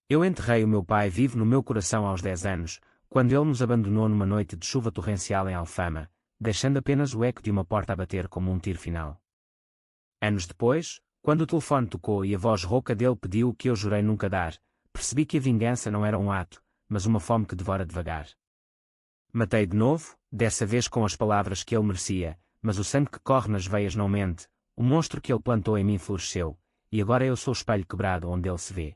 Eu enterrei o meu pai vivo no meu coração aos 10 anos, quando ele nos abandonou numa noite de chuva torrencial em Alfama, deixando apenas o eco de uma porta a bater como um tiro final. Anos depois, quando o telefone tocou e a voz rouca dele pediu o que eu jurei nunca dar, percebi que a vingança não era um ato, mas uma fome que devora devagar. Matei de novo, dessa vez com as palavras que ele merecia, mas o sangue que corre nas veias não mente, o monstro que ele plantou em mim floresceu, e agora eu sou o espelho quebrado onde ele se vê.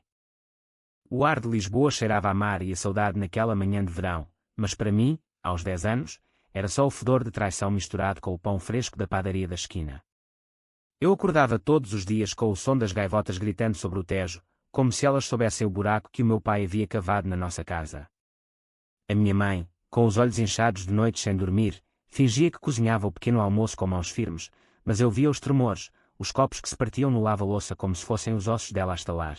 O ar de Lisboa cheirava a mar e a saudade naquela manhã de verão, mas para mim, aos 10 anos, era só o fedor de traição misturado com o pão fresco da padaria da esquina. Eu acordava todos os dias com o som das gaivotas gritando sobre o Tejo, como se elas soubessem o buraco que o meu pai havia cavado na nossa casa. A minha mãe, com os olhos inchados de noites sem dormir, fingia que cozinhava o pequeno almoço com mãos firmes, mas eu via os tremores, os copos que se partiam no lava-louça como se fossem os ossos dela a estalar.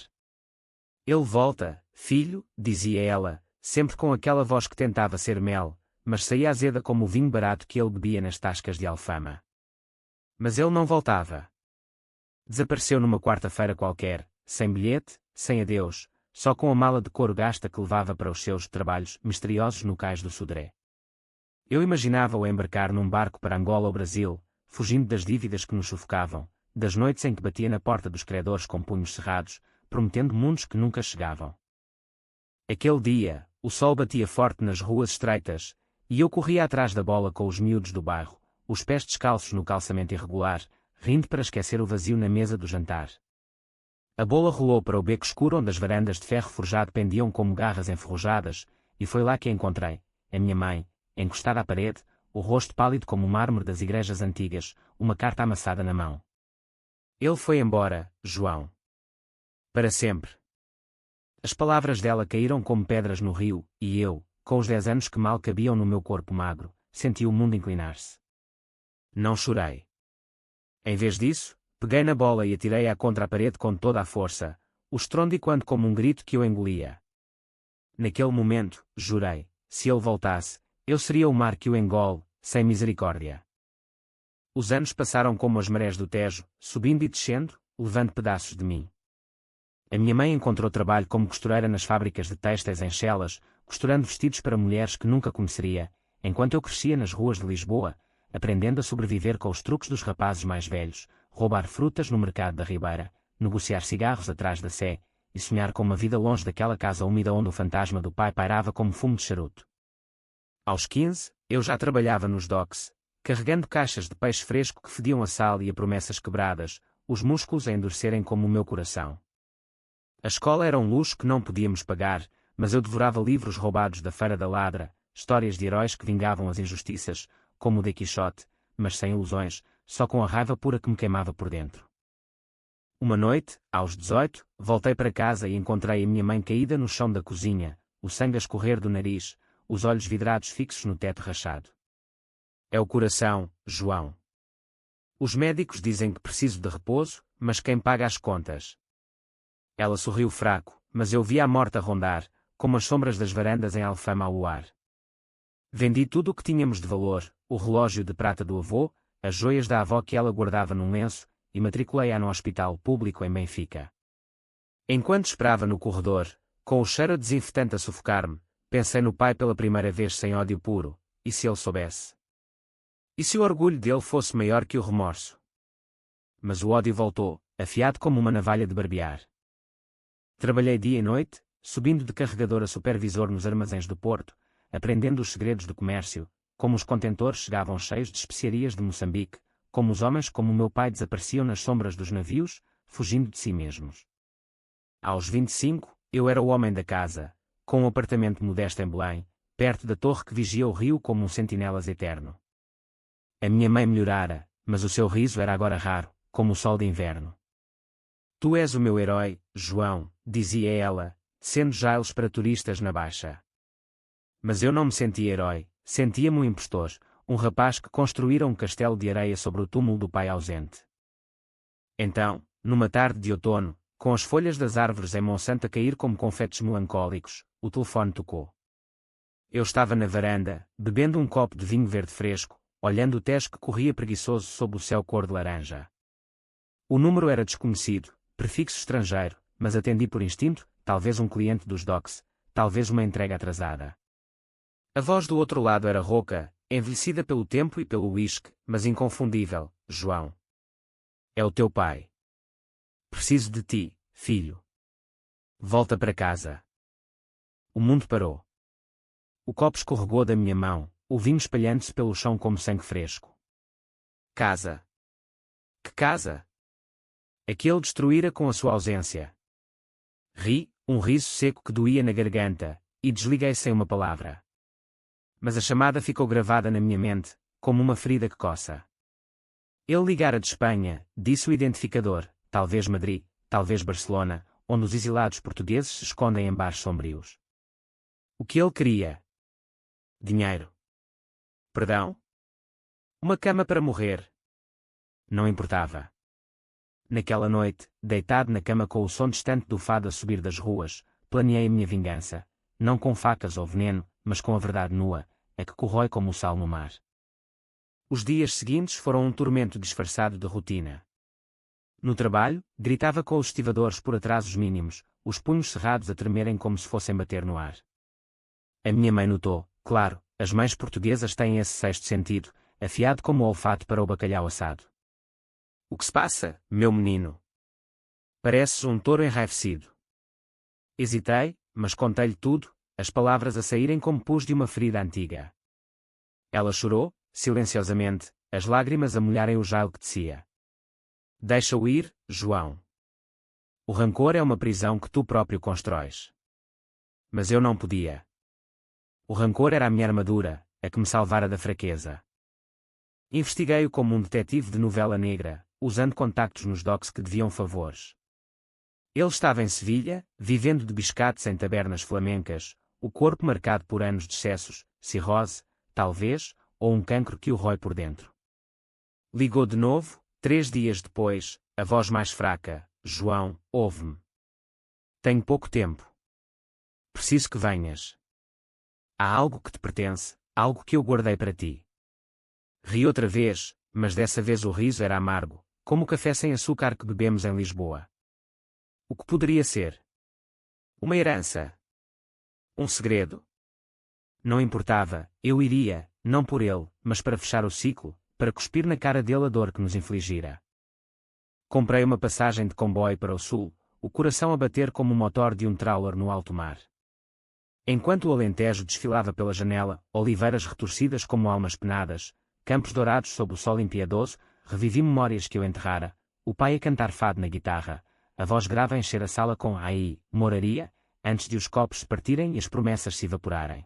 Ele volta, filho, dizia ela, sempre com aquela voz que tentava ser mel, mas saía azeda como o vinho barato que ele bebia nas tascas de Alfama. Mas ele não voltava. Desapareceu numa quarta-feira qualquer, sem bilhete, sem adeus, só com a mala de couro gasta que levava para os seus trabalhos misteriosos no cais do Sodré. Eu imaginava-o embarcar num barco para Angola ou Brasil, fugindo das dívidas que nos sufocavam, das noites em que batia na porta dos credores com punhos cerrados, prometendo mundos que nunca chegavam. Aquele dia, o sol batia forte nas ruas estreitas, e eu corria atrás da bola com os miúdos do bairro, os pés descalços no calçamento irregular, rindo para esquecer o vazio na mesa do jantar. A bola rolou para o beco escuro onde as varandas de ferro forjado pendiam como garras enferrujadas, e foi lá que a encontrei, a minha mãe, encostada à parede, o rosto pálido como o mármore das igrejas antigas, uma carta amassada na mão. Ele foi embora, João. Para sempre. As palavras dela caíram como pedras no rio, e eu, com os 10 anos que mal cabiam no meu corpo magro, senti o mundo inclinar-se. Não chorei. Em vez disso, peguei na bola e atirei-a contra a parede com toda a força, o estrondo ecoando como um grito que eu engolia. Naquele momento, jurei, se ele voltasse, eu seria o mar que o engole, sem misericórdia. Os anos passaram como as marés do Tejo, subindo e descendo, levando pedaços de mim. A minha mãe encontrou trabalho como costureira nas fábricas de têxteis em Chelas, costurando vestidos para mulheres que nunca conheceria, enquanto eu crescia nas ruas de Lisboa, aprendendo a sobreviver com os truques dos rapazes mais velhos, roubar frutas no mercado da Ribeira, negociar cigarros atrás da Sé, e sonhar com uma vida longe daquela casa úmida onde o fantasma do pai pairava como fumo de charuto. Aos 15, eu já trabalhava nos docks, carregando caixas de peixe fresco que fediam a sal e a promessas quebradas, os músculos a endurecerem como o meu coração. A escola era um luxo que não podíamos pagar, mas eu devorava livros roubados da Feira da Ladra, histórias de heróis que vingavam as injustiças, como o de Quixote, mas sem ilusões, só com a raiva pura que me queimava por dentro. Uma noite, aos 18, voltei para casa e encontrei a minha mãe caída no chão da cozinha, o sangue a escorrer do nariz, os olhos vidrados fixos no teto rachado. É o coração, João. Os médicos dizem que preciso de repouso, mas quem paga as contas? Ela sorriu fraco, mas eu via a morte a rondar, como as sombras das varandas em Alfama ao luar. Vendi tudo o que tínhamos de valor, o relógio de prata do avô, as joias da avó que ela guardava num lenço, e matriculei-a no hospital público em Benfica. Enquanto esperava no corredor, com o cheiro desinfetante a sufocar-me, pensei no pai pela primeira vez sem ódio puro, e se ele soubesse? E se o orgulho dele fosse maior que o remorso? Mas o ódio voltou, afiado como uma navalha de barbear. Trabalhei dia e noite, subindo de carregador a supervisor nos armazéns do Porto, aprendendo os segredos do comércio, como os contentores chegavam cheios de especiarias de Moçambique, como os homens como o meu pai desapareciam nas sombras dos navios, fugindo de si mesmos. Aos 25, eu era o homem da casa, com um apartamento modesto em Belém, perto da torre que vigia o rio como um sentinelas eterno. A minha mãe melhorara, mas o seu riso era agora raro, como o sol de inverno. Tu és o meu herói, João, dizia ela, sendo Giles para turistas na Baixa. Mas eu não me sentia herói, sentia-me um impostor, um rapaz que construíra um castelo de areia sobre o túmulo do pai ausente. Então, numa tarde de outono, com as folhas das árvores em Monsanto a cair como confetes melancólicos, o telefone tocou. Eu estava na varanda, bebendo um copo de vinho verde fresco, olhando o Tejo que corria preguiçoso sob o céu cor de laranja. O número era desconhecido, prefixo estrangeiro, mas atendi por instinto, talvez um cliente dos docks, talvez uma entrega atrasada. A voz do outro lado era rouca, envelhecida pelo tempo e pelo uísque, mas inconfundível. João. É o teu pai. Preciso de ti, filho. Volta para casa. O mundo parou. O copo escorregou da minha mão, o vinho espalhando-se pelo chão como sangue fresco. Casa. Que casa? Aquele destruíra com a sua ausência. Ri, um riso seco que doía na garganta, e desliguei sem uma palavra. Mas a chamada ficou gravada na minha mente, como uma ferida que coça. Ele ligara de Espanha, disse o identificador, talvez Madrid, talvez Barcelona, onde os exilados portugueses se escondem em bares sombrios. O que ele queria? Dinheiro. Perdão? Uma cama para morrer. Não importava. Naquela noite, deitado na cama com o som distante do fado a subir das ruas, planeei a minha vingança, não com facas ou veneno, mas com a verdade nua, a que corrói como o sal no mar. Os dias seguintes foram um tormento disfarçado de rotina. No trabalho, gritava com os estivadores por atrasos mínimos, os punhos cerrados a tremerem como se fossem bater no ar. A minha mãe notou, claro, as mães portuguesas têm esse sexto sentido, afiado como o olfato para o bacalhau assado. O que se passa, meu menino? Pareces um touro enraivecido. Hesitei, mas contei-lhe tudo, as palavras a saírem como pus de uma ferida antiga. Ela chorou, silenciosamente, as lágrimas a molharem o gelo que descia. Deixa-o ir, João. O rancor é uma prisão que tu próprio constróis. Mas eu não podia. O rancor era a minha armadura, a que me salvara da fraqueza. Investiguei-o como um detetive de novela negra, usando contactos nos docks que deviam favores. Ele estava em Sevilha, vivendo de biscates em tabernas flamencas, o corpo marcado por anos de excessos, cirrose, talvez, ou um cancro que o rói por dentro. Ligou de novo, 3 dias depois, a voz mais fraca: João, ouve-me. Tenho pouco tempo. Preciso que venhas. Há algo que te pertence, algo que eu guardei para ti. Ri outra vez, mas dessa vez o riso era amargo, como o café sem açúcar que bebemos em Lisboa. O que poderia ser? Uma herança? Um segredo? Não importava, eu iria, não por ele, mas para fechar o ciclo, para cuspir na cara dele a dor que nos infligira. Comprei uma passagem de comboio para o sul, o coração a bater como o motor de um trawler no alto mar. Enquanto o Alentejo desfilava pela janela, oliveiras retorcidas como almas penadas, campos dourados sob o sol impiedoso, revivi memórias que eu enterrara, o pai a cantar fado na guitarra, a voz grave a encher a sala com "Aí, moraria", antes de os copos se partirem e as promessas se evaporarem.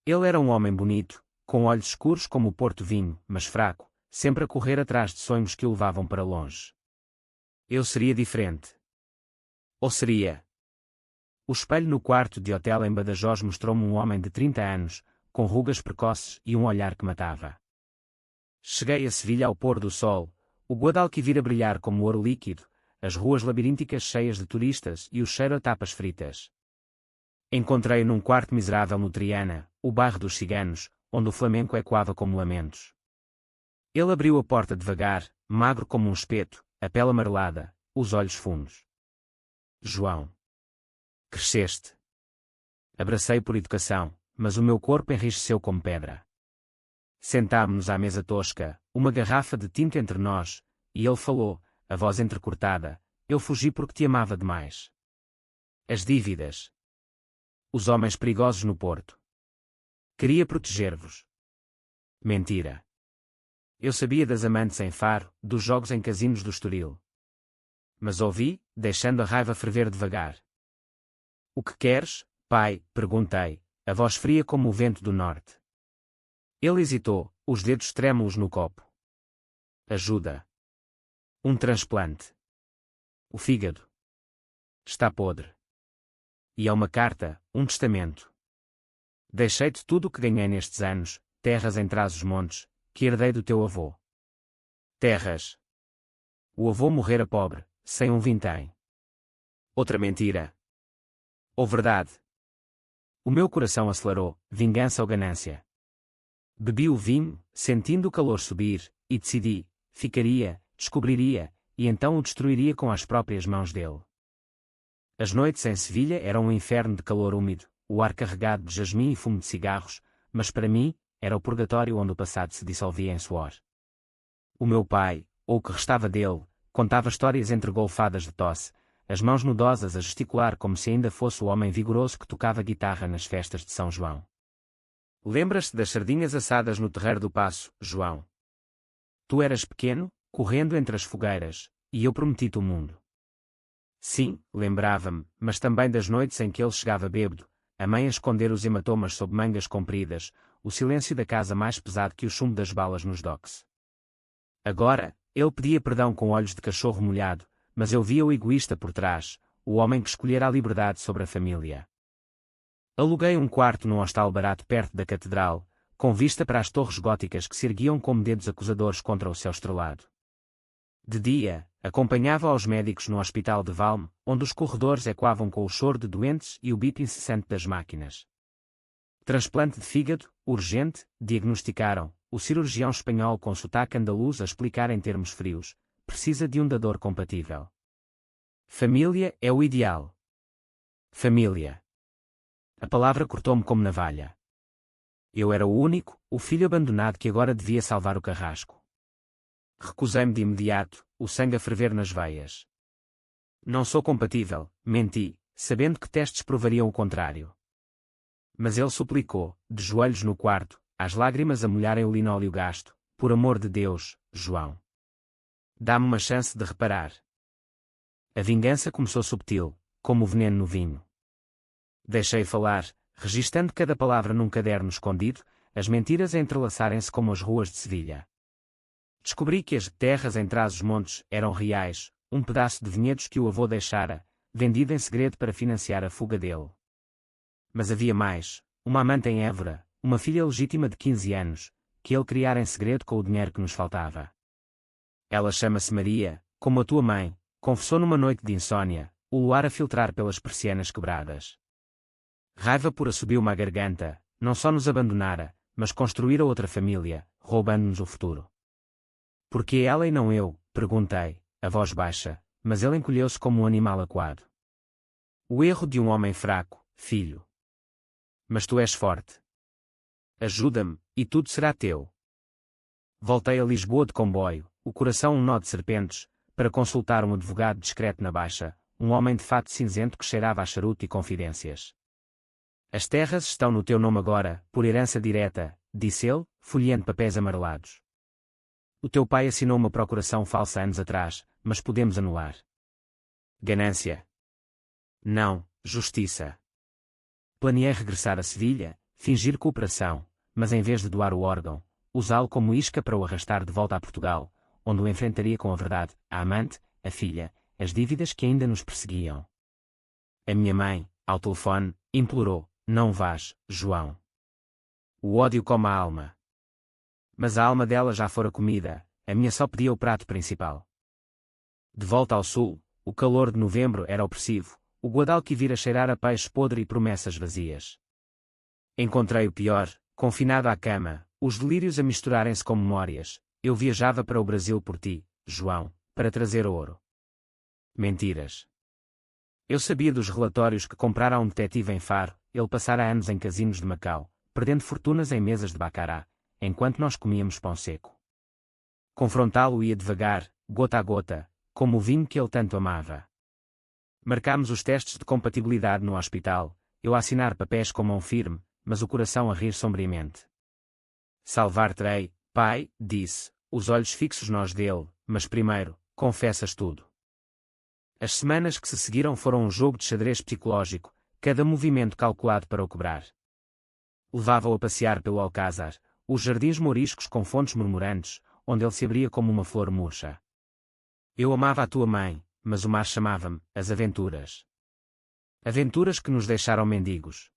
Ele era um homem bonito, com olhos escuros como o porto vinho, mas fraco, sempre a correr atrás de sonhos que o levavam para longe. Eu seria diferente. Ou seria? O espelho no quarto de hotel em Badajoz mostrou-me um homem de 30 anos, com rugas precoces e um olhar que matava. Cheguei a Sevilha ao pôr do sol, o Guadalquivir a brilhar como ouro líquido, as ruas labirínticas cheias de turistas e o cheiro a tapas fritas. Encontrei-o num quarto miserável no Triana, o bairro dos ciganos, onde o flamenco ecoava como lamentos. Ele abriu a porta devagar, magro como um espeto, a pele amarelada, os olhos fundos. João. Cresceste. Abracei por educação, mas o meu corpo enrijeceu como pedra. Sentámo-nos à mesa tosca, uma garrafa de tinta entre nós, e ele falou, a voz entrecortada: eu fugi porque te amava demais. As dívidas. Os homens perigosos no porto. Queria proteger-vos. Mentira. Eu sabia das amantes em Faro, dos jogos em casinos do Estoril. Mas ouvi, deixando a raiva ferver devagar. O que queres, pai? Perguntei, a voz fria como o vento do norte. Ele hesitou, os dedos trêmulos no copo. Ajuda. Um transplante. O fígado está podre. E há uma carta, um testamento. Deixei-te tudo o que ganhei nestes anos, terras em Trás-os-Montes, que herdei do teu avô. Terras. O avô morrera pobre, sem um vintém. Outra mentira. Ou verdade? O meu coração acelerou, vingança ou ganância. Bebi o vinho, sentindo o calor subir, e decidi, ficaria, descobriria, e então o destruiria com as próprias mãos dele. As noites em Sevilha eram um inferno de calor úmido, o ar carregado de jasmim e fumo de cigarros, mas para mim, era o purgatório onde o passado se dissolvia em suor. O meu pai, ou o que restava dele, contava histórias entre golfadas de tosse, as mãos nudosas a gesticular como se ainda fosse o homem vigoroso que tocava guitarra nas festas de São João. Lembras-te das sardinhas assadas no terreiro do Paço, João? Tu eras pequeno, correndo entre as fogueiras, e eu prometi-te o mundo. Sim, lembrava-me, mas também das noites em que ele chegava bêbado, a mãe a esconder os hematomas sob mangas compridas, o silêncio da casa mais pesado que o chumbo das balas nos docks. Agora, ele pedia perdão com olhos de cachorro molhado, mas eu via o egoísta por trás, o homem que escolhera a liberdade sobre a família. Aluguei um quarto num hostal barato perto da catedral, com vista para as torres góticas que se erguiam como dedos acusadores contra o céu estrelado. De dia, acompanhava aos médicos no hospital de Valme, onde os corredores ecoavam com o choro de doentes e o bip incessante das máquinas. Transplante de fígado, urgente, diagnosticaram, o cirurgião espanhol com sotaque andaluz a explicar em termos frios, precisa de um dador compatível. Família é o ideal. Família. A palavra cortou-me como navalha. Eu era o único, o filho abandonado que agora devia salvar o carrasco. Recusei-me de imediato, o sangue a ferver nas veias. Não sou compatível, menti, sabendo que testes provariam o contrário. Mas ele suplicou, de joelhos no quarto, as lágrimas a molharem o linóleo gasto, por amor de Deus, João. Dá-me uma chance de reparar. A vingança começou subtil, como o veneno no vinho. Deixei falar, registando cada palavra num caderno escondido, as mentiras a entrelaçarem-se como as ruas de Sevilha. Descobri que as terras em Trás-os-Montes eram reais, um pedaço de vinhedos que o avô deixara, vendido em segredo para financiar a fuga dele. Mas havia mais, uma amante em Évora, uma filha legítima de 15 anos, que ele criara em segredo com o dinheiro que nos faltava. Ela chama-se Maria, como a tua mãe, confessou numa noite de insônia, o luar a filtrar pelas persianas quebradas. Raiva pura subiu-me à garganta, não só nos abandonara, mas construíra outra família, roubando-nos o futuro. Por que ela e não eu? Perguntei, a voz baixa, mas ele encolheu-se como um animal acuado. O erro de um homem fraco, filho. Mas tu és forte. Ajuda-me, e tudo será teu. Voltei a Lisboa de comboio, o coração um nó de serpentes, para consultar um advogado discreto na Baixa, um homem de fato cinzento que cheirava a charuto e confidências. As terras estão no teu nome agora, por herança direta, disse ele, folheando papéis amarelados. O teu pai assinou uma procuração falsa anos atrás, mas podemos anular. Ganância. Não, justiça. Planeei regressar a Sevilha, fingir cooperação, mas em vez de doar o órgão, usá-lo como isca para o arrastar de volta a Portugal, onde o enfrentaria com a verdade, a amante, a filha, as dívidas que ainda nos perseguiam. A minha mãe, ao telefone, implorou, não vás, João. O ódio come a alma. Mas a alma dela já fora comida, a minha só pedia o prato principal. De volta ao sul, o calor de novembro era opressivo, o Guadalquivir a cheirar a peixe podre e promessas vazias. Encontrei o pior, confinado à cama, os delírios a misturarem-se com memórias. Eu viajava para o Brasil por ti, João, para trazer ouro. Mentiras. Eu sabia dos relatórios que comprara a um detetive em Faro, ele passara anos em casinos de Macau, perdendo fortunas em mesas de bacará, enquanto nós comíamos pão seco. Confrontá-lo ia devagar, gota a gota, como o vinho que ele tanto amava. Marcámos os testes de compatibilidade no hospital, eu a assinar papéis com mão firme, mas o coração a rir sombriamente. Salvar-te-ei, pai, disse, os olhos fixos nós dele, mas primeiro, confessas tudo. As semanas que se seguiram foram um jogo de xadrez psicológico, cada movimento calculado para o quebrar. Levava-o a passear pelo Alcázar, os jardins mouriscos com fontes murmurantes, onde ele se abria como uma flor murcha. Eu amava a tua mãe, mas o mar chamava-me, as aventuras. Aventuras que nos deixaram mendigos.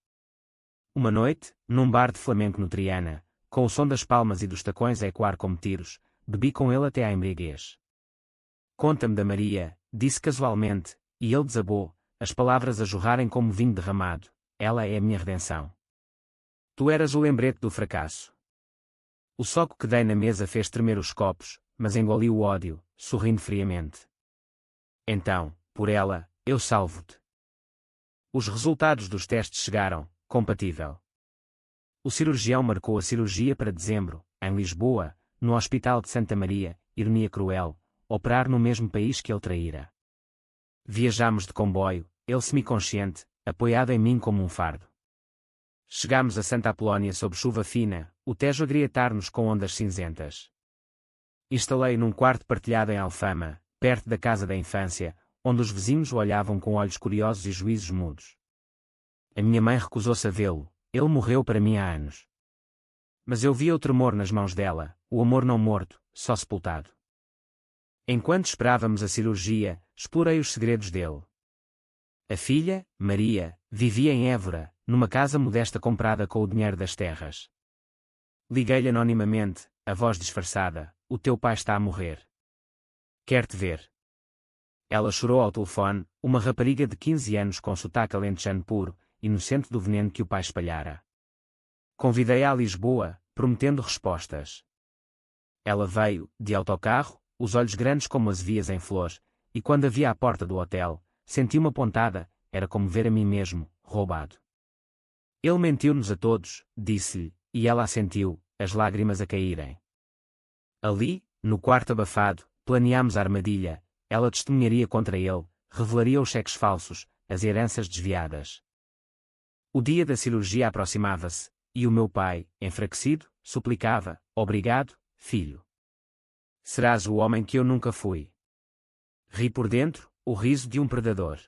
Uma noite, num bar de flamenco no Triana, com o som das palmas e dos tacões a ecoar como tiros, bebi com ele até à embriaguez. Conta-me da Maria, disse casualmente, e ele desabou, as palavras a jorrarem como vinho derramado. Ela é a minha redenção. Tu eras o lembrete do fracasso. O soco que dei na mesa fez tremer os copos, mas engoli o ódio, sorrindo friamente. Então, por ela, eu salvo-te. Os resultados dos testes chegaram, compatível. O cirurgião marcou a cirurgia para dezembro, em Lisboa, no Hospital de Santa Maria, ironia cruel, operar no mesmo país que ele traíra. Viajámos de comboio, ele semiconsciente, apoiado em mim como um fardo. Chegámos a Santa Apolónia sob chuva fina, o Tejo a grietar-nos com ondas cinzentas. Instalei num quarto partilhado em Alfama, perto da casa da infância, onde os vizinhos o olhavam com olhos curiosos e juízos mudos. A minha mãe recusou-se a vê-lo, ele morreu para mim há anos. Mas eu via o tremor nas mãos dela, o amor não morto, só sepultado. Enquanto esperávamos a cirurgia, explorei os segredos dele. A filha, Maria, vivia em Évora, numa casa modesta comprada com o dinheiro das terras. Liguei-lhe anonimamente, a voz disfarçada: o teu pai está a morrer. Quer-te ver. Ela chorou ao telefone, uma rapariga de 15 anos com sotaque alentejano puro, inocente do veneno que o pai espalhara. Convidei-a a Lisboa, prometendo respostas. Ela veio, de autocarro, os olhos grandes como as vias em flor, e quando a vi à porta do hotel, senti uma pontada, era como ver a mim mesmo, roubado. Ele mentiu-nos a todos, disse-lhe, e ela assentiu, as lágrimas a caírem. Ali, no quarto abafado, planeámos a armadilha, ela testemunharia contra ele, revelaria os cheques falsos, as heranças desviadas. O dia da cirurgia aproximava-se, e o meu pai, enfraquecido, suplicava: obrigado, filho. Serás o homem que eu nunca fui. Ri por dentro, o riso de um predador.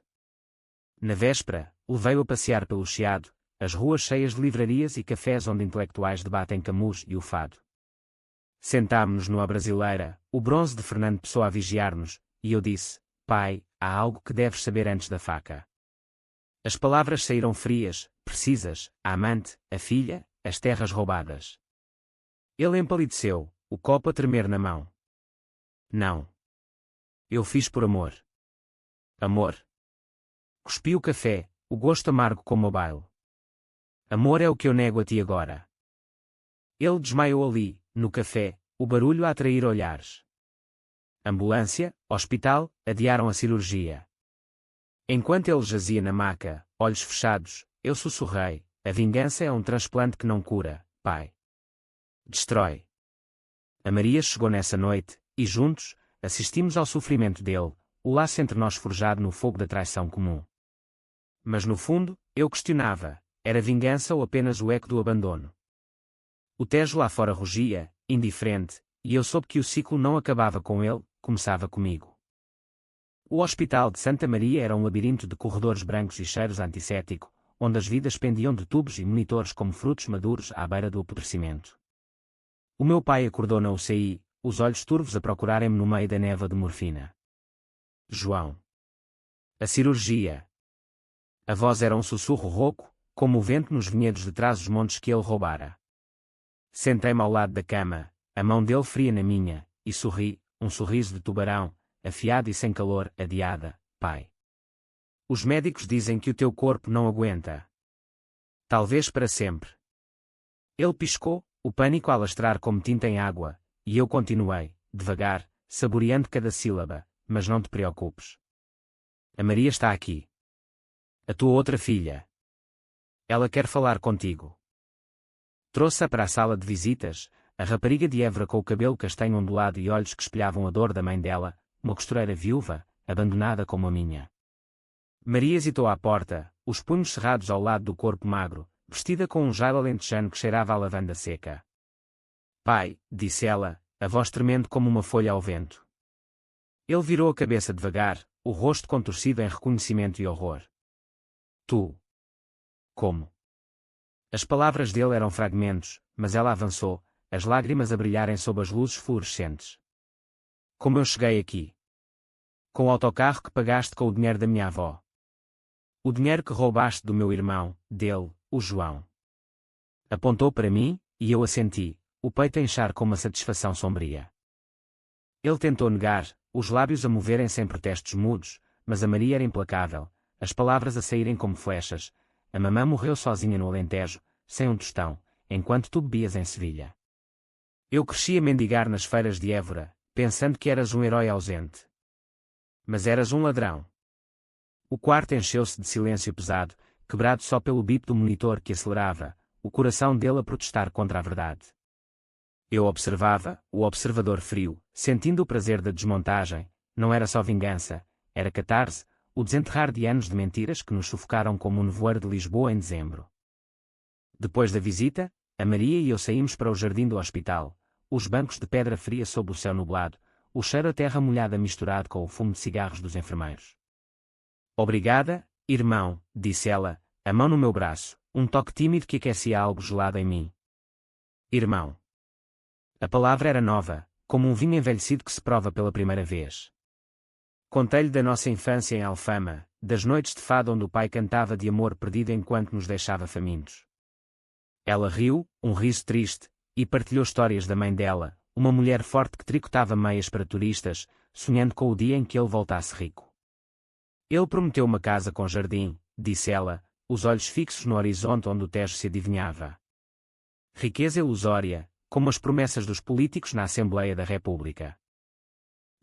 Na véspera, levei-o a passear pelo Chiado, as ruas cheias de livrarias e cafés onde intelectuais debatem Camus e o fado. Sentámo-nos numa brasileira, o bronze de Fernando Pessoa a vigiar-nos, e eu disse: pai, há algo que deves saber antes da faca. As palavras saíram frias, precisas: a amante, a filha, as terras roubadas. Ele empalideceu, o copo a tremer na mão. Não. Eu fiz por amor. Amor. Cuspi o café, o gosto amargo como o baile. Amor é o que eu nego a ti agora. Ele desmaiou ali, no café, o barulho a atrair olhares. Ambulância, hospital, adiaram a cirurgia. Enquanto ele jazia na maca, olhos fechados, eu sussurrei: a vingança é um transplante que não cura, pai. Destrói. A Maria chegou nessa noite, e juntos, assistimos ao sofrimento dele, o laço entre nós forjado no fogo da traição comum. Mas no fundo, eu questionava: era vingança ou apenas o eco do abandono? O Tejo lá fora rugia, indiferente, e eu soube que o ciclo não acabava com ele, começava comigo. O Hospital de Santa Maria era um labirinto de corredores brancos e cheiros antisséptico, onde as vidas pendiam de tubos e monitores como frutos maduros à beira do apodrecimento. O meu pai acordou na UCI, os olhos turvos a procurarem-me no meio da névoa de morfina. João. A cirurgia. A voz era um sussurro rouco, como o vento nos vinhedos de trás dos montes que ele roubara. Sentei-me ao lado da cama, a mão dele fria na minha, e sorri, um sorriso de tubarão, afiado e sem calor, adiada: pai. Os médicos dizem que o teu corpo não aguenta. Talvez para sempre. Ele piscou, o pânico a alastrar como tinta em água, e eu continuei, devagar, saboreando cada sílaba: mas não te preocupes. A Maria está aqui. A tua outra filha. Ela quer falar contigo. Trouxe-a para a sala de visitas, a rapariga de Évora com o cabelo castanho ondulado e olhos que espelhavam a dor da mãe dela, uma costureira viúva, abandonada como a minha. Maria hesitou à porta, os punhos cerrados ao lado do corpo magro, vestida com um jailo alentejano que cheirava a lavanda seca. Pai, disse ela, a voz tremendo como uma folha ao vento. Ele virou a cabeça devagar, o rosto contorcido em reconhecimento e horror. Tu. Como? As palavras dele eram fragmentos, mas ela avançou, as lágrimas a brilharem sob as luzes fluorescentes. Como eu cheguei aqui? Com o autocarro que pagaste com o dinheiro da minha avó. O dinheiro que roubaste do meu irmão, dele, o João. Apontou para mim, e eu assenti, o peito a inchar com uma satisfação sombria. Ele tentou negar, os lábios a moverem-se em protestos mudos, mas a Maria era implacável, as palavras a saírem como flechas. A mamã morreu sozinha no Alentejo, sem um tostão, enquanto tu bebias em Sevilha. Eu cresci a mendigar nas feiras de Évora, pensando que eras um herói ausente. Mas eras um ladrão. O quarto encheu-se de silêncio pesado, quebrado só pelo bip do monitor que acelerava, o coração dele a protestar contra a verdade. Eu observava, o observador frio, sentindo o prazer da desmontagem. Não era só vingança, era catarse, o desenterrar de anos de mentiras que nos sufocaram como o nevoeiro de Lisboa em dezembro. Depois da visita, a Maria e eu saímos para o jardim do hospital, os bancos de pedra fria sob o céu nublado, o cheiro a terra molhada misturado com o fumo de cigarros dos enfermeiros. Obrigada, irmão, disse ela, a mão no meu braço, um toque tímido que aquecia algo gelado em mim. Irmão. A palavra era nova, como um vinho envelhecido que se prova pela primeira vez. Contei-lhe da nossa infância em Alfama, das noites de fado onde o pai cantava de amor perdido enquanto nos deixava famintos. Ela riu, um riso triste, e partilhou histórias da mãe dela, uma mulher forte que tricotava meias para turistas, sonhando com o dia em que ele voltasse rico. Ele prometeu uma casa com jardim, disse ela, os olhos fixos no horizonte onde o Tejo se adivinhava. Riqueza ilusória, como as promessas dos políticos na Assembleia da República.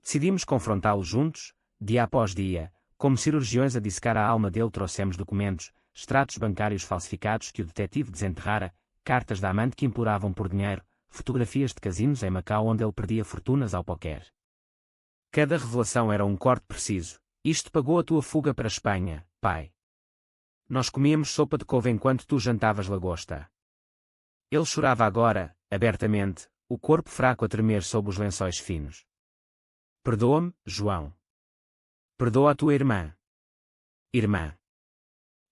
Decidimos confrontá-lo juntos, dia após dia, como cirurgiões a dissecar a alma dele. Trouxemos documentos, extratos bancários falsificados que o detetive desenterrara, cartas da amante que imploravam por dinheiro, fotografias de casinos em Macau onde ele perdia fortunas ao póquer. Cada revelação era um corte preciso. Isto pagou a tua fuga para a Espanha, pai. Nós comíamos sopa de couve enquanto tu jantavas lagosta. Ele chorava agora, abertamente, o corpo fraco a tremer sob os lençóis finos. Perdoa-me, João. Perdoa a tua irmã. Irmã.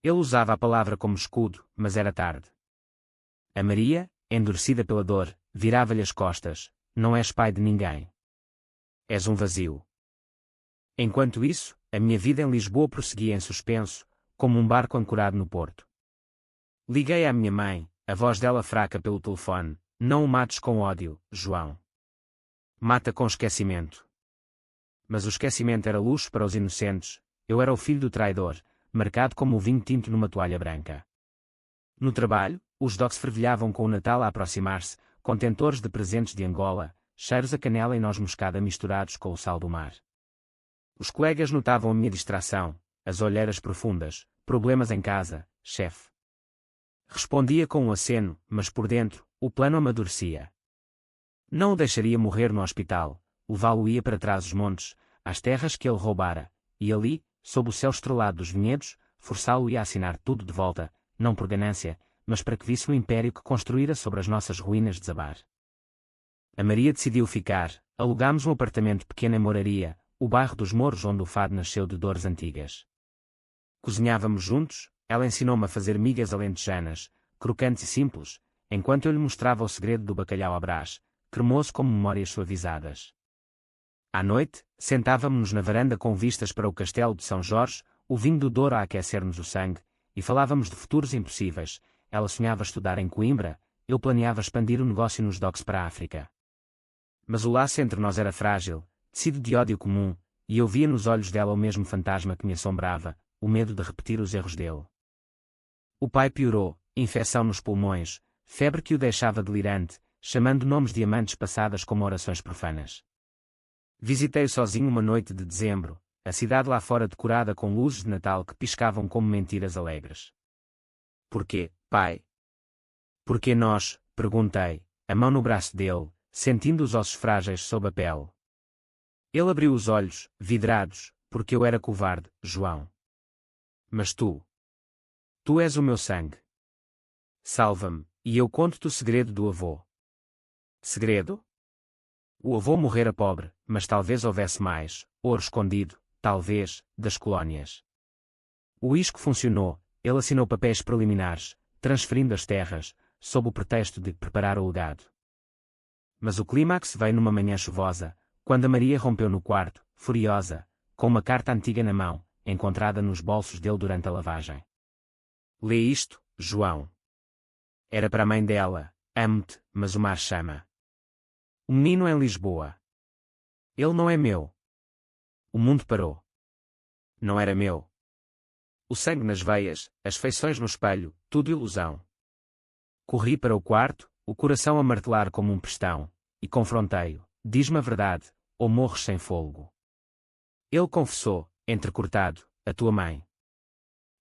Ele usava a palavra como escudo, mas era tarde. A Maria, endurecida pela dor, virava-lhe as costas. Não és pai de ninguém. És um vazio. Enquanto isso, a minha vida em Lisboa prosseguia em suspenso, como um barco ancorado no porto. Liguei à minha mãe, a voz dela fraca pelo telefone. Não o mates com ódio, João. Mata com esquecimento. Mas o esquecimento era luxo para os inocentes. Eu era o filho do traidor, marcado como o vinho tinto numa toalha branca. No trabalho, os docs fervilhavam com o Natal a aproximar-se, contentores de presentes de Angola, cheiros a canela e noz moscada misturados com o sal do mar. Os colegas notavam a minha distração, as olheiras profundas, problemas em casa, chefe. Respondia com um aceno, mas por dentro, o plano amadurecia. Não o deixaria morrer no hospital, levá-lo-ia para trás os montes, às terras que ele roubara, e ali, sob o céu estrelado dos vinhedos, forçá-lo-ia a assinar tudo de volta, não por ganância, mas para que visse o império que construíra sobre as nossas ruínas desabar. A Maria decidiu ficar, alugámos um apartamento pequeno em Moraria, o bairro dos Mouros onde o fado nasceu de dores antigas. Cozinhávamos juntos, ela ensinou-me a fazer migas alentejanas, crocantes e simples, enquanto eu lhe mostrava o segredo do bacalhau à Brás, cremoso como memórias suavizadas. À noite, sentávamos-nos na varanda com vistas para o castelo de São Jorge, o vinho do Douro a aquecer-nos o sangue, e falávamos de futuros impossíveis. Ela sonhava estudar em Coimbra, eu planeava expandir o negócio nos docks para a África. Mas o laço entre nós era frágil, tecido de ódio comum, e eu via nos olhos dela o mesmo fantasma que me assombrava, o medo de repetir os erros dele. O pai piorou, infecção nos pulmões, febre que o deixava delirante, chamando nomes de amantes passadas como orações profanas. Visitei-o sozinho uma noite de dezembro, a cidade lá fora decorada com luzes de Natal que piscavam como mentiras alegres. Porquê, pai? Porquê nós? Perguntei, a mão no braço dele, sentindo os ossos frágeis sob a pele. Ele abriu os olhos, vidrados, porque eu era covarde, João. Mas tu és o meu sangue. Salva-me, e eu conto-te o segredo do avô. Segredo? O avô morrera pobre, mas talvez houvesse mais, ouro escondido, talvez, das colónias. O isco funcionou, ele assinou papéis preliminares, transferindo as terras, sob o pretexto de preparar o legado. Mas o clímax veio numa manhã chuvosa, quando a Maria rompeu no quarto, furiosa, com uma carta antiga na mão, encontrada nos bolsos dele durante a lavagem. Lê isto, João. Era para a mãe dela. Amo-te, mas o mar chama. O menino em Lisboa. Ele não é meu. O mundo parou. Não era meu. O sangue nas veias, as feições no espelho, tudo ilusão. Corri para o quarto, o coração a martelar como um pestão, e confrontei-o. Diz-me a verdade, ou morres sem fôlego. Ele confessou, entrecortado, a tua mãe.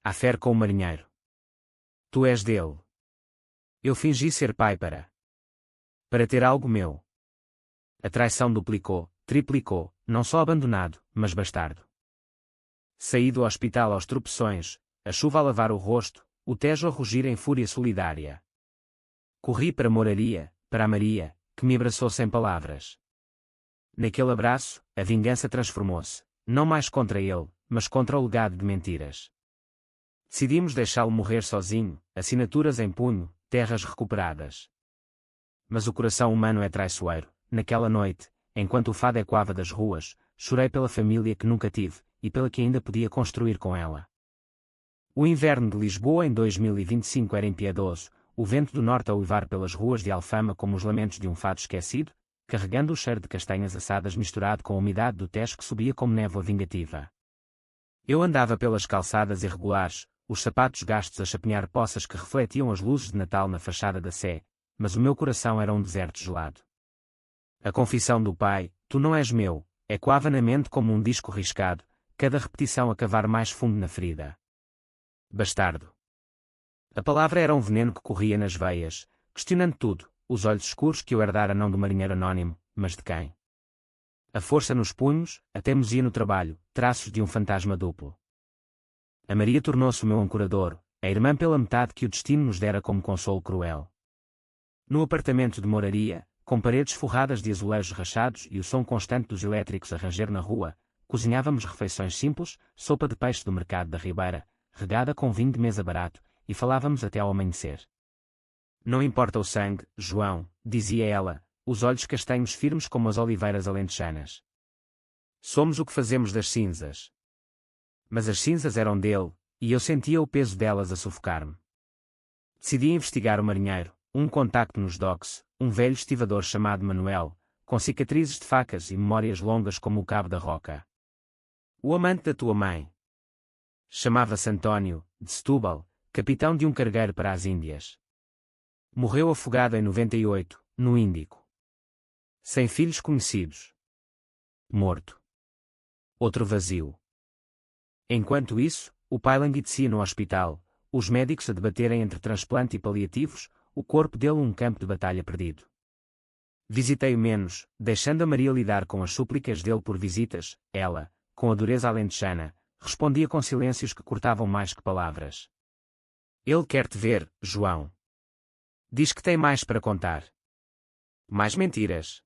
A fé com o marinheiro. Tu és dele. Eu fingi ser pai para ter algo meu. A traição duplicou, triplicou, não só abandonado, mas bastardo. Saí do hospital aos tropeções, a chuva a lavar o rosto, o Tejo a rugir em fúria solidária. Corri para a moraria, para a Maria, que me abraçou sem palavras. Naquele abraço, a vingança transformou-se, não mais contra ele, mas contra o legado de mentiras. Decidimos deixá-lo morrer sozinho, assinaturas em punho, terras recuperadas. Mas o coração humano é traiçoeiro. Naquela noite, enquanto o fado ecoava das ruas, chorei pela família que nunca tive, e pela que ainda podia construir com ela. O inverno de Lisboa em 2025 era impiedoso, o vento do norte a uivar pelas ruas de Alfama como os lamentos de um fado esquecido, carregando o cheiro de castanhas assadas misturado com a umidade do Tejo que subia como névoa vingativa. Eu andava pelas calçadas irregulares, os sapatos gastos a chapinhar poças que refletiam as luzes de Natal na fachada da Sé, mas o meu coração era um deserto gelado. A confissão do pai, tu não és meu, ecoava na mente como um disco riscado, cada repetição a cavar mais fundo na ferida. Bastardo. A palavra era um veneno que corria nas veias, questionando tudo, os olhos escuros que eu herdara não do marinheiro anónimo, mas de quem? A força nos punhos, a teimosia no trabalho, traços de um fantasma duplo. A Maria tornou-se o meu ancorador, a irmã pela metade que o destino nos dera como consolo cruel. No apartamento de moraria, com paredes forradas de azulejos rachados e o som constante dos elétricos a ranger na rua, cozinhávamos refeições simples, sopa de peixe do mercado da Ribeira, regada com vinho de mesa barato, e falávamos até ao amanhecer. Não importa o sangue, João, dizia ela, os olhos castanhos firmes como as oliveiras alentejanas. Somos o que fazemos das cinzas. Mas as cinzas eram dele, e eu sentia o peso delas a sufocar-me. Decidi investigar o marinheiro, um contacto nos docks, um velho estivador chamado Manuel, com cicatrizes de facas e memórias longas como o cabo da roca. O amante da tua mãe. Chamava-se António, de Setúbal, capitão de um cargueiro para as Índias. Morreu afogado em 98, no Índico. Sem filhos conhecidos. Morto. Outro vazio. Enquanto isso, o pai languidecia no hospital, os médicos a debaterem entre transplante e paliativos, o corpo dele um campo de batalha perdido. Visitei-o menos, deixando a Maria lidar com as súplicas dele por visitas, ela, com a dureza alentejana, respondia com silêncios que cortavam mais que palavras. Ele quer te ver, João. Diz que tem mais para contar. Mais mentiras.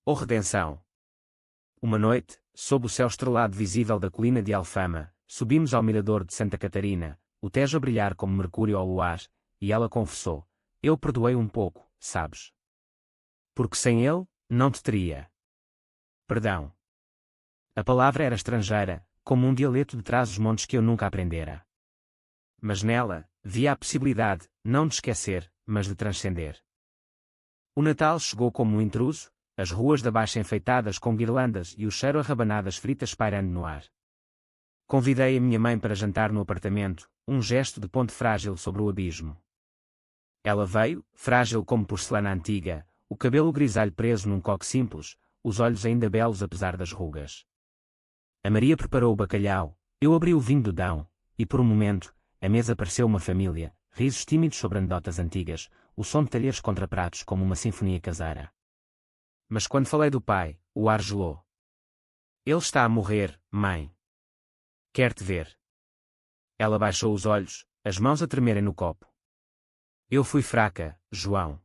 Ou redenção. Uma noite, sob o céu estrelado visível da colina de Alfama, subimos ao mirador de Santa Catarina, o Tejo a brilhar como mercúrio ao luar, e ela confessou, eu perdoei um pouco, sabes? Porque sem ele, não te teria. Perdão. A palavra era estrangeira, como um dialeto de trás-os-montes que eu nunca aprendera. Mas nela, via a possibilidade, não de esquecer, mas de transcender. O Natal chegou como um intruso, as ruas da Baixa enfeitadas com guirlandas e o cheiro a rabanadas fritas pairando no ar. Convidei a minha mãe para jantar no apartamento, um gesto de ponte frágil sobre o abismo. Ela veio, frágil como porcelana antiga, o cabelo grisalho preso num coque simples, os olhos ainda belos apesar das rugas. A Maria preparou o bacalhau, eu abri o vinho do Dão, e por um momento, à mesa pareceu uma família, risos tímidos sobre anedotas antigas, o som de talheres contra pratos como uma sinfonia caseira. Mas quando falei do pai, o ar gelou. Ele está a morrer, mãe. Quer-te ver. Ela baixou os olhos, as mãos a tremerem no copo. Eu fui fraca, João.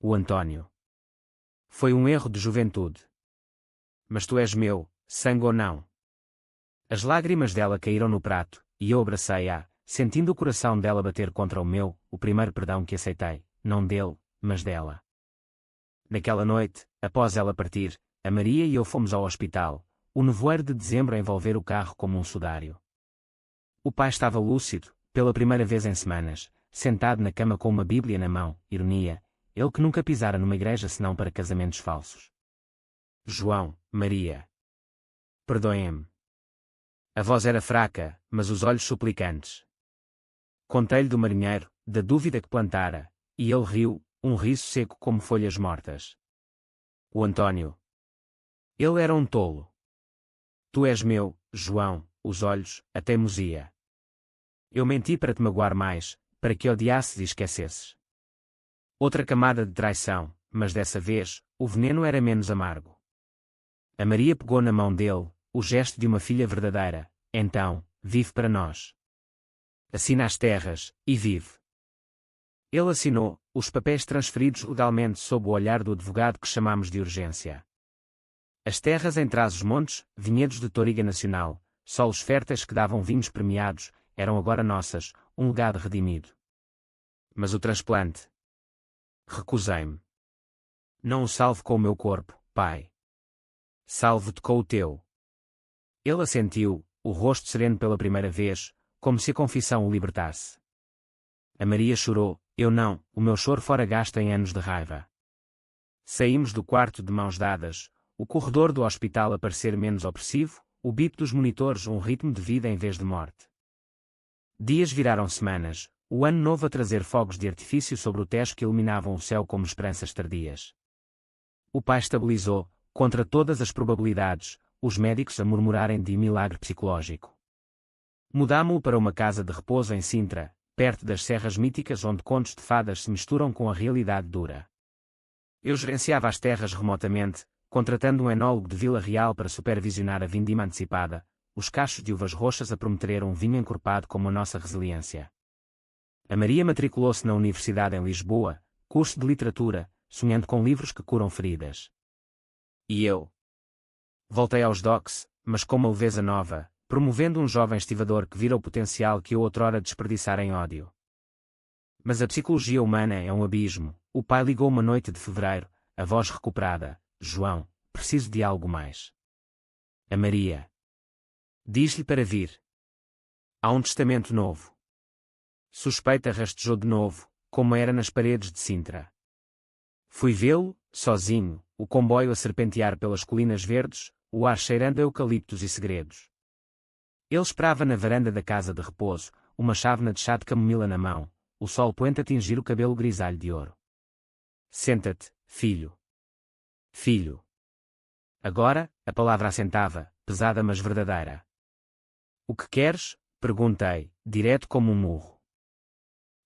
O António. Foi um erro de juventude. Mas tu és meu, sangue ou não. As lágrimas dela caíram no prato, e eu abracei-a, sentindo o coração dela bater contra o meu, o primeiro perdão que aceitei, não dele, mas dela. Naquela noite, após ela partir, a Maria e eu fomos ao hospital, o nevoeiro de dezembro a envolver o carro como um sudário. O pai estava lúcido, pela primeira vez em semanas, sentado na cama com uma Bíblia na mão, ironia, ele que nunca pisara numa igreja senão para casamentos falsos. João, Maria. Perdoem-me. A voz era fraca, mas os olhos suplicantes. Contei-lhe do marinheiro, da dúvida que plantara, e ele riu, um riso seco como folhas mortas. O António. Ele era um tolo. Tu és meu, João, os olhos, a teimosia. Eu menti para te magoar mais, para que odiasses e esquecesses. Outra camada de traição, mas dessa vez, o veneno era menos amargo. A Maria pegou na mão dele, o gesto de uma filha verdadeira. Então, vive para nós. Assina as terras, e vive. Ele assinou, os papéis transferidos legalmente sob o olhar do advogado que chamamos de urgência. As terras em Trás-os-Montes, vinhedos de Toriga Nacional, solos férteis que davam vinhos premiados, eram agora nossas, um legado redimido. Mas o transplante? Recusei-me. Não o salvo com o meu corpo, pai. Salvo-te com o teu. Ele assentiu, o rosto sereno pela primeira vez, como se a confissão o libertasse. A Maria chorou, eu não, o meu choro fora gasto em anos de raiva. Saímos do quarto de mãos dadas, o corredor do hospital a parecer menos opressivo, o bip dos monitores um ritmo de vida em vez de morte. Dias viraram semanas, o ano novo a trazer fogos de artifício sobre o tejo que iluminavam o céu como esperanças tardias. O pai estabilizou, contra todas as probabilidades, os médicos a murmurarem de milagre psicológico. Mudámo-o para uma casa de repouso em Sintra, perto das serras míticas onde contos de fadas se misturam com a realidade dura. Eu gerenciava as terras remotamente, contratando um enólogo de Vila Real para supervisionar a vindima antecipada, os cachos de uvas roxas a prometer um vinho encorpado como a nossa resiliência. A Maria matriculou-se na Universidade em Lisboa, curso de literatura, sonhando com livros que curam feridas. E eu? Voltei aos DOCs, mas com uma leveza nova, promovendo um jovem estivador que vira o potencial que eu outrora desperdiçara em ódio. Mas a psicologia humana é um abismo. O pai ligou uma noite de fevereiro, a voz recuperada. João, preciso de algo mais. A Maria. Diz-lhe para vir. Há um testamento novo. Suspeita rastejou de novo, como era nas paredes de Sintra. Fui vê-lo, sozinho, o comboio a serpentear pelas colinas verdes, o ar cheirando a eucaliptos e segredos. Ele esperava na varanda da casa de repouso, uma chávena de chá de camomila na mão, o sol poente a tingir o cabelo grisalho de ouro. Senta-te, filho. Filho. Agora, a palavra assentava, pesada mas verdadeira. O que queres? Perguntei, direto como um murro.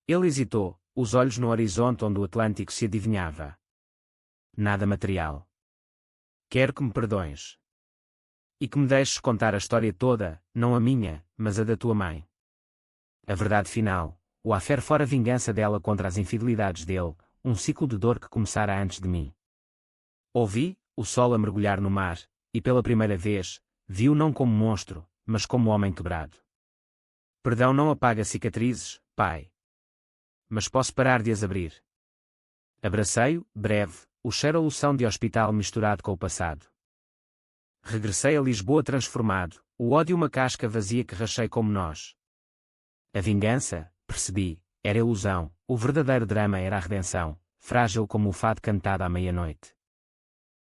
Ele hesitou, os olhos no horizonte onde o Atlântico se adivinhava. Nada material. Quero que me perdoes. E que me deixes contar a história toda, não a minha, mas a da tua mãe. A verdade final, o affaire fora vingança dela contra as infidelidades dele, um ciclo de dor que começara antes de mim. Ouvi, o sol a mergulhar no mar, e pela primeira vez, vi-o não como monstro, mas como homem quebrado. Perdão não apaga cicatrizes, pai. Mas posso parar de as abrir. Abracei-o, breve, o cheiro a loção de hospital misturado com o passado. Regressei a Lisboa transformado, o ódio uma casca vazia que rachei como nós. A vingança, percebi, era ilusão, o verdadeiro drama era a redenção, frágil como o fado cantado à meia-noite.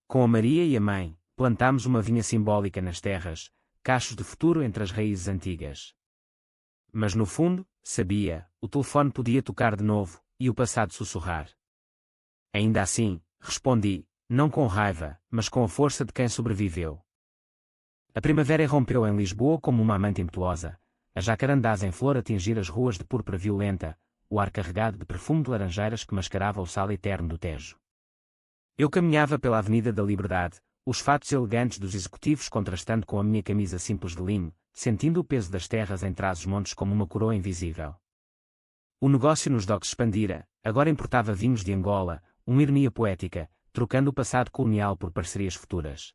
Com a Maria e a mãe, plantámos uma vinha simbólica nas terras, cachos de futuro entre as raízes antigas. Mas no fundo, sabia, o telefone podia tocar de novo, e o passado sussurrar. Ainda assim, respondi, não com raiva, mas com a força de quem sobreviveu. A primavera irrompeu em Lisboa como uma amante impetuosa, as jacarandás em flor a tingir as ruas de púrpura violenta, o ar carregado de perfume de laranjeiras que mascarava o sal eterno do Tejo. Eu caminhava pela Avenida da Liberdade, os fatos elegantes dos executivos contrastando com a minha camisa simples de linho, sentindo o peso das terras em Trás-os-Montes como uma coroa invisível. O negócio nos docks expandira, agora importava vinhos de Angola, uma ironia poética, trocando o passado colonial por parcerias futuras.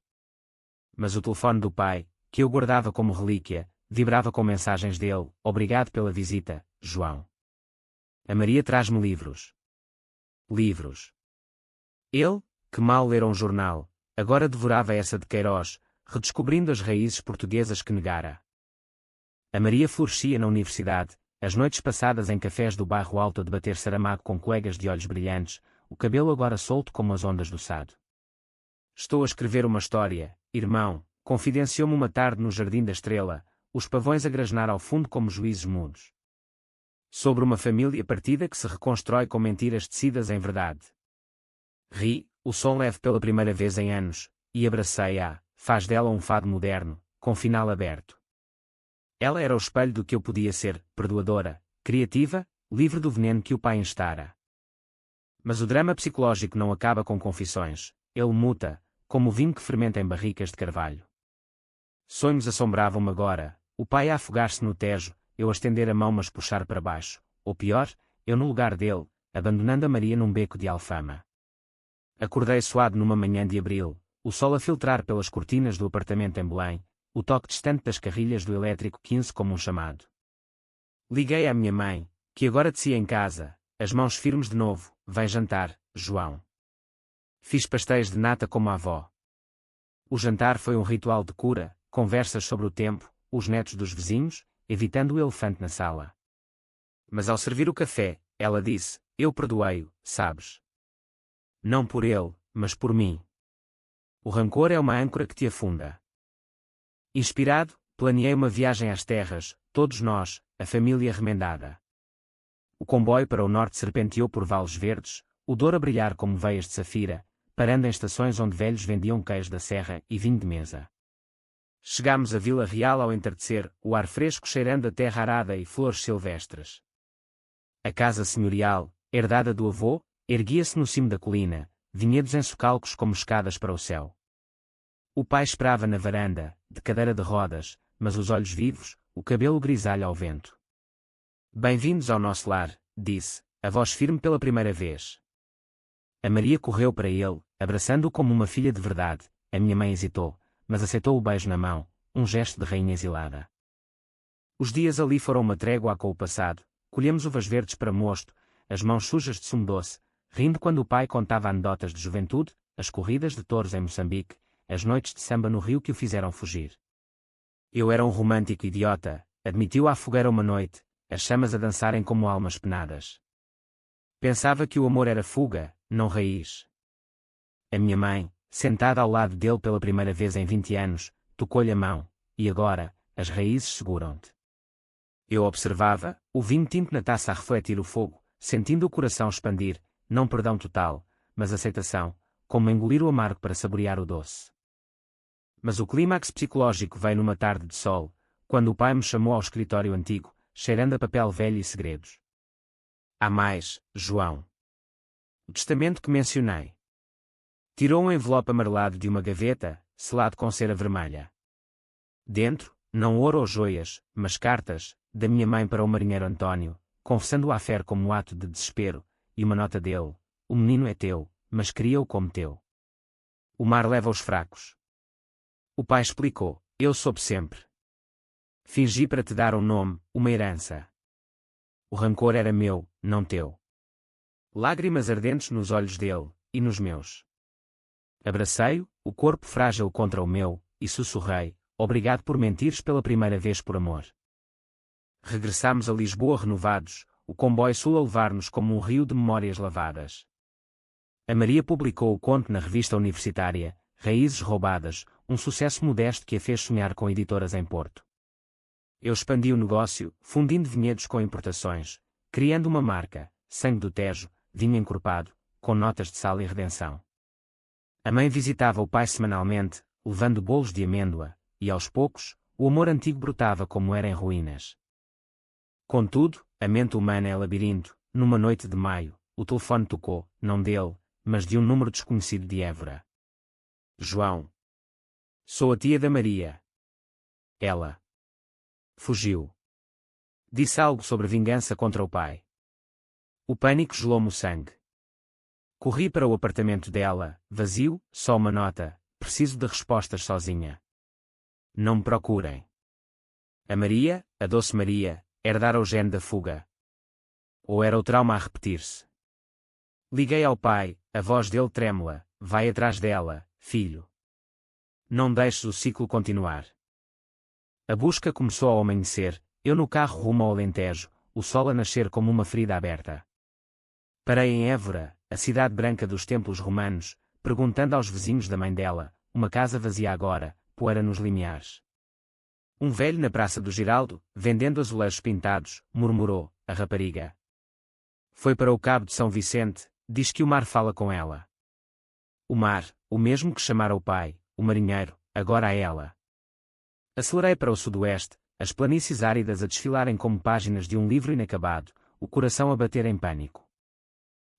Mas o telefone do pai, que eu guardava como relíquia, vibrava com mensagens dele, obrigado pela visita, João. A Maria traz-me livros. Livros. Ele, que mal lera um jornal, agora devorava essa de Queiroz, redescobrindo as raízes portuguesas que negara. A Maria florescia na universidade, as noites passadas em cafés do bairro Alto a debater Saramago com colegas de olhos brilhantes, o cabelo agora solto como as ondas do Sado. Estou a escrever uma história, irmão, confidenciou-me uma tarde no Jardim da Estrela, os pavões a grasnar ao fundo como juízes mudos. Sobre uma família partida que se reconstrói com mentiras tecidas em verdade. Ri, o som leve pela primeira vez em anos, e abracei-a, faz dela um fado moderno, com final aberto. Ela era o espelho do que eu podia ser, perdoadora, criativa, livre do veneno que o pai instara. Mas o drama psicológico não acaba com confissões, ele muta, como o vinho que fermenta em barricas de carvalho. Sonhos assombravam-me agora, o pai a afogar-se no Tejo, eu a estender a mão mas puxar para baixo, ou pior, eu no lugar dele, abandonando a Maria num beco de Alfama. Acordei suado numa manhã de abril, o sol a filtrar pelas cortinas do apartamento em Belém, o toque distante das carrilhas do elétrico 15 como um chamado. Liguei à minha mãe, que agora descia em casa, as mãos firmes de novo, vem jantar, João. Fiz pastéis de nata como a avó. O jantar foi um ritual de cura, conversas sobre o tempo, os netos dos vizinhos, evitando o elefante na sala. Mas ao servir o café, ela disse, eu perdoei-o, sabes? Não por ele, mas por mim. O rancor é uma âncora que te afunda. Inspirado, planeei uma viagem às terras, todos nós, a família remendada. O comboio para o norte serpenteou por vales verdes, o Douro a brilhar como veias de safira, parando em estações onde velhos vendiam queijo da serra e vinho de mesa. Chegámos a Vila Real ao entardecer, o ar fresco cheirando a terra arada e flores silvestres. A casa senhorial, herdada do avô, erguia-se no cimo da colina, vinhedos em socalcos como escadas para o céu. O pai esperava na varanda, de cadeira de rodas, mas os olhos vivos, o cabelo grisalho ao vento. Bem-vindos ao nosso lar, disse, a voz firme pela primeira vez. A Maria correu para ele, abraçando-o como uma filha de verdade. A minha mãe hesitou, mas aceitou o beijo na mão, um gesto de rainha exilada. Os dias ali foram uma trégua com o passado, colhemos uvas verdes para mosto, as mãos sujas de sumo doce, rindo quando o pai contava anedotas de juventude, as corridas de touros em Moçambique, as noites de samba no rio que o fizeram fugir. Eu era um romântico idiota, admitiu à fogueira uma noite, as chamas a dançarem como almas penadas. Pensava que o amor era fuga, não raiz. A minha mãe, sentada ao lado dele pela primeira vez em 20 anos, tocou-lhe a mão, e agora, as raízes seguram-te. Eu observava, o vinho tinto na taça a refletir o fogo, sentindo o coração expandir, não perdão total, mas aceitação, como engolir o amargo para saborear o doce. Mas o clímax psicológico veio numa tarde de sol, quando o pai me chamou ao escritório antigo, cheirando a papel velho e segredos. Há mais, João. O testamento que mencionei. Tirou um envelope amarelado de uma gaveta, selado com cera vermelha. Dentro, não ouro ou joias, mas cartas, da minha mãe para o marinheiro António, confessando o affaire como um ato de desespero, e uma nota dele, o menino é teu, mas cria-o como teu. O mar leva os fracos. O pai explicou, eu soube sempre. Fingi para te dar um nome, uma herança. O rancor era meu, não teu. Lágrimas ardentes nos olhos dele, e nos meus. Abracei-o, o corpo frágil contra o meu, e sussurrei, obrigado por mentires pela primeira vez por amor. Regressámos a Lisboa renovados, o comboio sul a levar-nos como um rio de memórias lavadas. A Maria publicou o conto na revista universitária, Raízes Roubadas, um sucesso modesto que a fez sonhar com editoras em Porto. Eu expandi o negócio, fundindo vinhedos com importações, criando uma marca, Sangue do Tejo, vinho encorpado, com notas de sal e redenção. A mãe visitava o pai semanalmente, levando bolos de amêndoa, e aos poucos, o amor antigo brotava como era em ruínas. Contudo, a mente humana é labirinto, numa noite de maio, o telefone tocou, não dele, mas de um número desconhecido de Évora. João. Sou a tia da Maria. Ela. Fugiu. Disse algo sobre vingança contra o pai. O pânico gelou-me o sangue. Corri para o apartamento dela, vazio, só uma nota, preciso de respostas sozinha. Não me procurem. A Maria, a doce Maria, herdara o gene da fuga. Ou era o trauma a repetir-se? Liguei ao pai, a voz dele trêmula, vai atrás dela, filho. Não deixes o ciclo continuar. A busca começou ao amanhecer, eu no carro rumo ao Alentejo, o sol a nascer como uma ferida aberta. Parei em Évora, a cidade branca dos templos romanos, perguntando aos vizinhos da mãe dela, uma casa vazia agora, poeira nos limiares. Um velho na Praça do Giraldo, vendendo azulejos pintados, murmurou, a rapariga. Foi para o Cabo de São Vicente, diz que o mar fala com ela. O mar, o mesmo que chamara o pai, o marinheiro, agora a ela. Acelerei para o sudoeste, as planícies áridas a desfilarem como páginas de um livro inacabado, o coração a bater em pânico.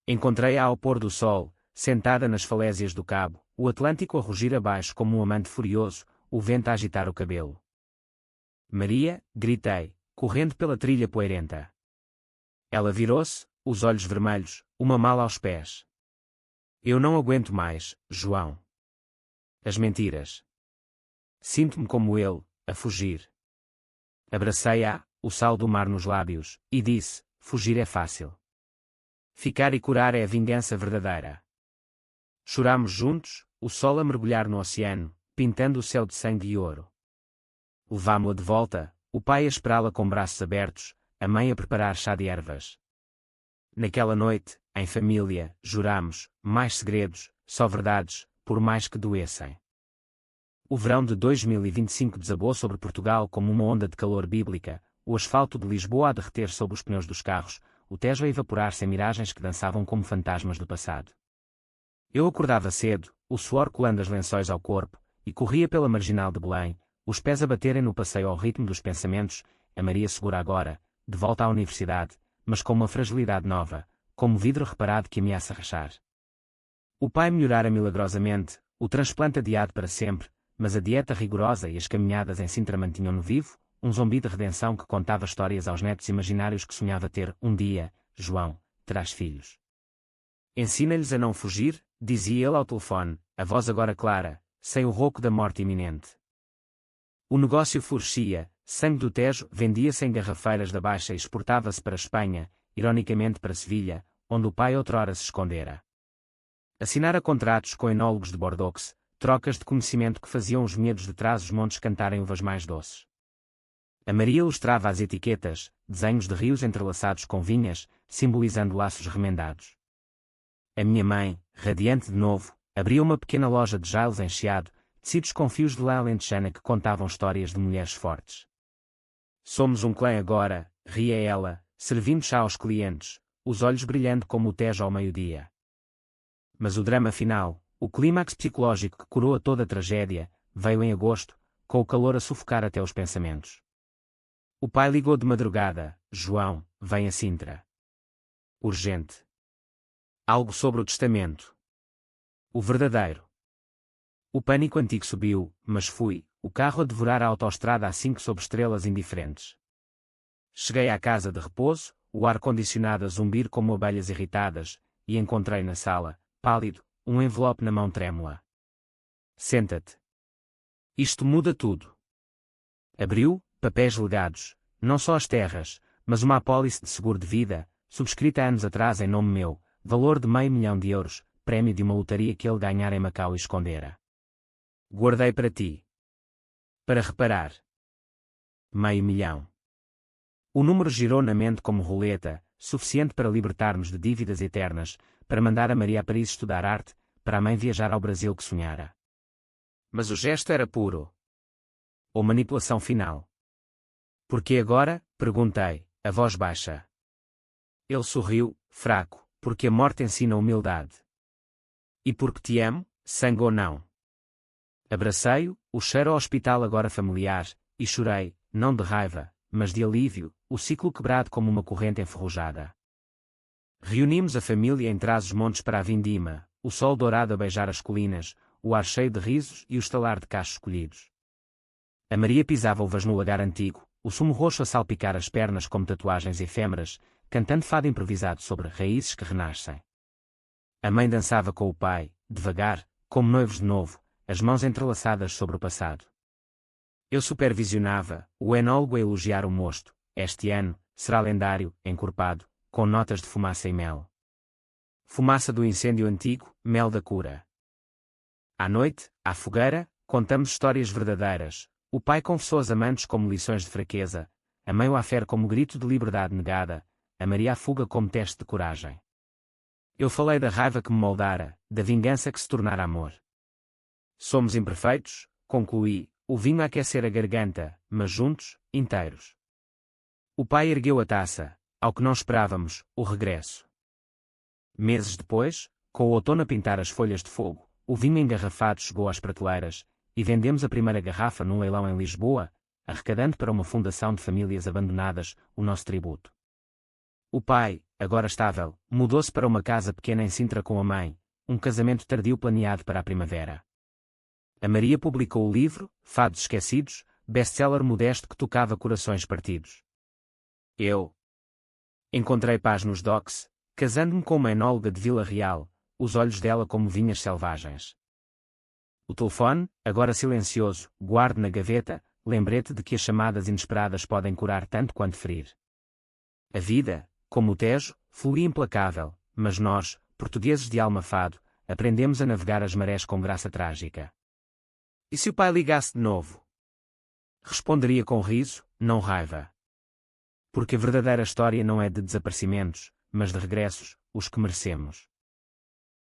Encontrei-a ao pôr do sol, sentada nas falésias do cabo, o Atlântico a rugir abaixo como um amante furioso, o vento a agitar o cabelo. Maria, gritei, correndo pela trilha poeirenta. Ela virou-se, os olhos vermelhos, uma mala aos pés. Eu não aguento mais, João. As mentiras. Sinto-me como ele, a fugir. Abracei-a, o sal do mar nos lábios, e disse, fugir é fácil. Ficar e curar é a vingança verdadeira. Chorámos juntos, o sol a mergulhar no oceano, pintando o céu de sangue e ouro. Levámo-la de volta, o pai a esperá-la com braços abertos, a mãe a preparar chá de ervas. Naquela noite, em família, jurámos, mais segredos, só verdades, por mais que doessem. O verão de 2025 desabou sobre Portugal como uma onda de calor bíblica, o asfalto de Lisboa a derreter sob os pneus dos carros, o Tejo a evaporar-se em miragens que dançavam como fantasmas do passado. Eu acordava cedo, o suor colando as lençóis ao corpo, e corria pela marginal de Belém, os pés a baterem no passeio ao ritmo dos pensamentos, a Maria segura agora, de volta à universidade, mas com uma fragilidade nova, como vidro reparado que ameaça rachar. O pai melhorara milagrosamente, o transplante adiado para sempre, mas a dieta rigorosa e as caminhadas em Sintra mantinham-no vivo, um zombi de redenção que contava histórias aos netos imaginários que sonhava ter. Um dia, João, terás filhos. Ensina-lhes a não fugir, dizia ele ao telefone, a voz agora clara, sem o rouco da morte iminente. O negócio florescia, sangue do Tejo vendia-se em garrafeiras da Baixa e exportava-se para a Espanha, ironicamente para Sevilha, onde o pai outrora se escondera. Assinara contratos com enólogos de Bordeaux, trocas de conhecimento que faziam os medos de trás os montes cantarem uvas mais doces. A Maria ilustrava as etiquetas, desenhos de rios entrelaçados com vinhas, simbolizando laços remendados. A minha mãe, radiante de novo, abria uma pequena loja de Giles em Chiado, tecidos com fios de lã alentejana que contavam histórias de mulheres fortes. Somos um clã agora, ria ela, servindo chá aos clientes, os olhos brilhando como o Tejo ao meio-dia. Mas o drama final, o clímax psicológico que coroa toda a tragédia, veio em agosto, com o calor a sufocar até os pensamentos. O pai ligou de madrugada, João, vem a Sintra. Urgente. Algo sobre o testamento. O verdadeiro. O pânico antigo subiu, mas fui, o carro a devorar a autoestrada a 5 sob estrelas indiferentes. Cheguei à casa de repouso, o ar-condicionado a zumbir como abelhas irritadas, e encontrei na sala, pálido, um envelope na mão trêmula. Senta-te. Isto muda tudo. Abriu, papéis legados, não só as terras, mas uma apólice de seguro de vida, subscrita anos atrás em nome meu, valor de €500 mil, prémio de uma lotaria que ele ganhara em Macau e escondera. Guardei para ti. Para reparar. €500 mil. O número girou na mente como roleta, suficiente para libertar-nos de dívidas eternas, para mandar a Maria a Paris estudar arte, para a mãe viajar ao Brasil que sonhara. Mas o gesto era puro. Ou manipulação final? Por que agora? Perguntei, a voz baixa. Ele sorriu, fraco, porque a morte ensina humildade. E porque te amo, sangue ou não. Abracei-o, o cheiro ao hospital agora familiar, e chorei, não de raiva, mas de alívio, o ciclo quebrado como uma corrente enferrujada. Reunimos a família em Trás-os-Montes para a vindima, o sol dourado a beijar as colinas, o ar cheio de risos e o estalar de cachos colhidos. A Maria pisava uvas no lagar antigo, o sumo roxo a salpicar as pernas como tatuagens efêmeras, cantando fado improvisado sobre raízes que renascem. A mãe dançava com o pai, devagar, como noivos de novo, as mãos entrelaçadas sobre o passado. Eu supervisionava, o enólogo a elogiar o mosto, este ano, será lendário, encorpado, com notas de fumaça e mel. Fumaça do incêndio antigo, mel da cura. À noite, à fogueira, contamos histórias verdadeiras, o pai confessou as amantes como lições de fraqueza, a mãe o afere como grito de liberdade negada, a Maria a fuga como teste de coragem. Eu falei da raiva que me moldara, da vingança que se tornara amor. Somos imperfeitos, concluí, o vinho a aquecer a garganta, mas juntos, inteiros. O pai ergueu a taça, ao que não esperávamos, o regresso. Meses depois, com o outono a pintar as folhas de fogo, o vinho engarrafado chegou às prateleiras, e vendemos a primeira garrafa num leilão em Lisboa, arrecadando para uma fundação de famílias abandonadas o nosso tributo. O pai, agora estável, mudou-se para uma casa pequena em Sintra com a mãe, um casamento tardio planeado para a primavera. A Maria publicou o livro, Fados Esquecidos, best-seller modesto que tocava corações partidos. Eu encontrei paz nos docks, casando-me com uma enóloga de Vila Real, os olhos dela como vinhas selvagens. O telefone, agora silencioso, guardo na gaveta, lembrete de que as chamadas inesperadas podem curar tanto quanto ferir. A vida, como o Tejo, fluía implacável, mas nós, portugueses de alma fado, aprendemos a navegar as marés com graça trágica. E se o pai ligasse de novo? Responderia com riso, não raiva. Porque a verdadeira história não é de desaparecimentos, mas de regressos, os que merecemos.